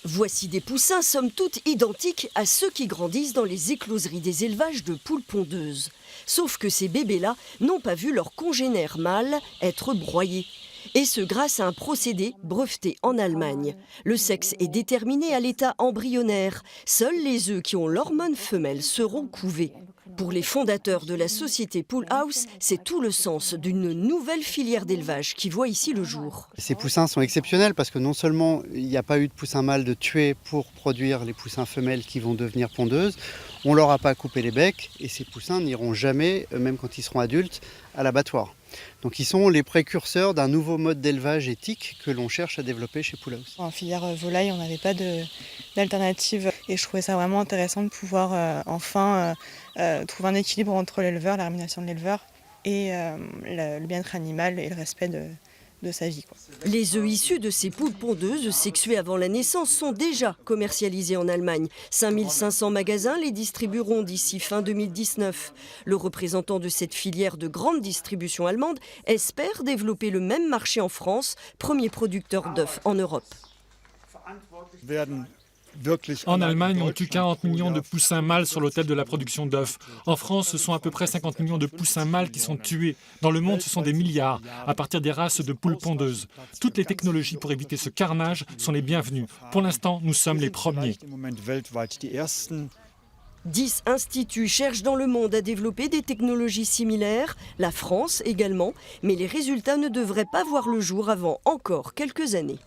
Voici des poussins somme toute identiques à ceux qui grandissent dans les écloseries des élevages de poules pondeuses. Sauf que ces bébés-là n'ont pas vu leurs congénères mâles être broyés. Et ce grâce à un procédé breveté en Allemagne. Le sexe est déterminé à l'état embryonnaire. Seuls les œufs qui ont l'hormone femelle seront couvés. Pour les fondateurs de la société Pool House, c'est tout le sens d'une nouvelle filière d'élevage qui voit ici le jour. Ces poussins sont exceptionnels parce que non seulement il n'y a pas eu de poussins mâles de tuer pour produire les poussins femelles qui vont devenir pondeuses, on ne leur a pas coupé les becs et ces poussins n'iront jamais, même quand ils seront adultes, à l'abattoir. Donc ils sont les précurseurs d'un nouveau mode d'élevage éthique que l'on cherche à développer chez Pool House. En filière volaille, on n'avait pas d'alternative et je trouvais ça vraiment intéressant de pouvoir enfin trouver un équilibre entre l'éleveur, la rémunération de l'éleveur et le bien-être animal et le respect de sa vie, quoi. Les œufs issus de ces poules pondeuses sexuées avant la naissance sont déjà commercialisés en Allemagne. 5500 magasins les distribueront d'ici fin 2019. Le représentant de cette filière de grande distribution allemande espère développer le même marché en France, premier producteur d'œufs en Europe. En Allemagne, on tue 40 millions de poussins mâles sur l'autel de la production d'œufs. En France, ce sont à peu près 50 millions de poussins mâles qui sont tués. Dans le monde, ce sont des milliards, à partir des races de poules pondeuses. Toutes les technologies pour éviter ce carnage sont les bienvenues. Pour l'instant, nous sommes les premiers. 10 instituts cherchent dans le monde à développer des technologies similaires, la France également, mais les résultats ne devraient pas voir le jour avant encore quelques années.